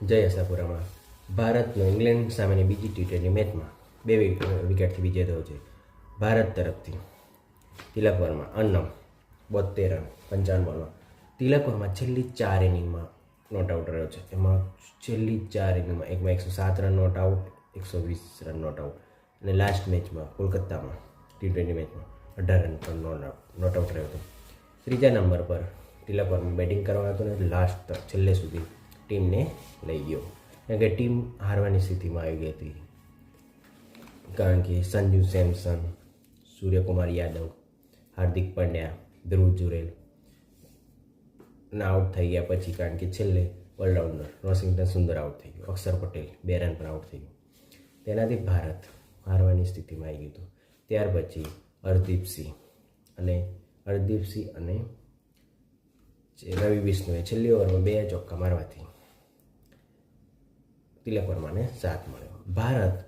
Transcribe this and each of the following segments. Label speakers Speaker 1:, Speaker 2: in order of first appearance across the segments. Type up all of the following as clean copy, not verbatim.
Speaker 1: જય આશાપુરામાં ભારતનો ઇંગ્લેન્ડ સામેની બીજી ટી20 મેચમાં 2 વિકેટથી વિજય થયો છે. ભારત તરફથી તિલક વર્મા અન્નમ 72 રન 55 બોલમાં. તિલક વર્મા છેલ્લી 4 ઇનિંગમાં નોટ આઉટ રહ્યો છે. એમાં છેલ્લી 4 ઇનિંગમાં એકમાં 107 run not out, 120 run not out અને લાસ્ટ મેચમાં કોલકાતામાં ટી20 મેચમાં 18 રન પર નોટ આઉટ રહ્યો હતો. ત્રીજા નંબર પર તિલક વર્મા બેટિંગ કરવાનો હતો ને લાસ્ટ છેલ્લે સુધી ટીમને લઈ ગયો, કારણ કે ટીમ હારવાની સ્થિતિમાં આવી ગઈ હતી. કારણ કે સંજુ સેમસન, સૂર્યકુમાર યાદવ, હાર્દિક પંડ્યા, ધ્રુવ જુરેલ ના આઉટ થઈ ગયા પછી, કારણ કે છેલ્લે ઓલરાઉન્ડર વોશિંગ્ટન સુંદર આઉટ થઈ ગયો, અક્ષર પટેલ 2 રન પર આઉટ થઈ ગયો. તેનાથી ભારત હારવાની સ્થિતિમાં આવી ગયું હતું. ત્યાર પછી હરદીપસિંહ અને રવિ બિશ્નોએ છેલ્લી ઓવરમાં 2 ચોક્કા મારવાથી તિલક વર્માને સાથ મળ્યો. ભારત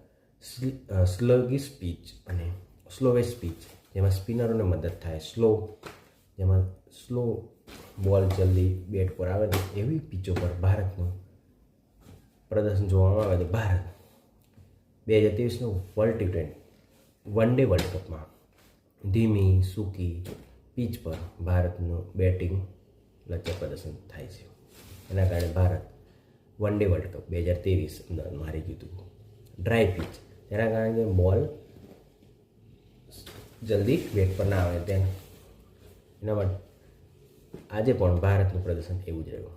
Speaker 1: સ્લોગિશ પિચ અને સ્લોવેશ પિચ, જેમાં સ્પિનરોને મદદ થાય, જેમાં સ્લો બોલ જલ્દી બેટ પર આવે ને એવી પિચો પર ભારતનું પ્રદર્શન જોવામાં આવે તો ભારત 2023નું વર્લ્ડ ટી20 વન ડે વર્લ્ડ કપમાં ધીમી સૂકી પિચ પર ભારતનું બેટિંગ લચર પ્રદર્શન થાય છે. એના કારણે Bharat one day world cup 2023 અમદાવાદમાં હારી ગયું હતું. ડ્રાય પિચ, તેના કારણે બોલ જલ્દી બેટ પર ના આવે એના માટે આજે પણ ભારતનું પ્રદર્શન એવું જ રહ્યું.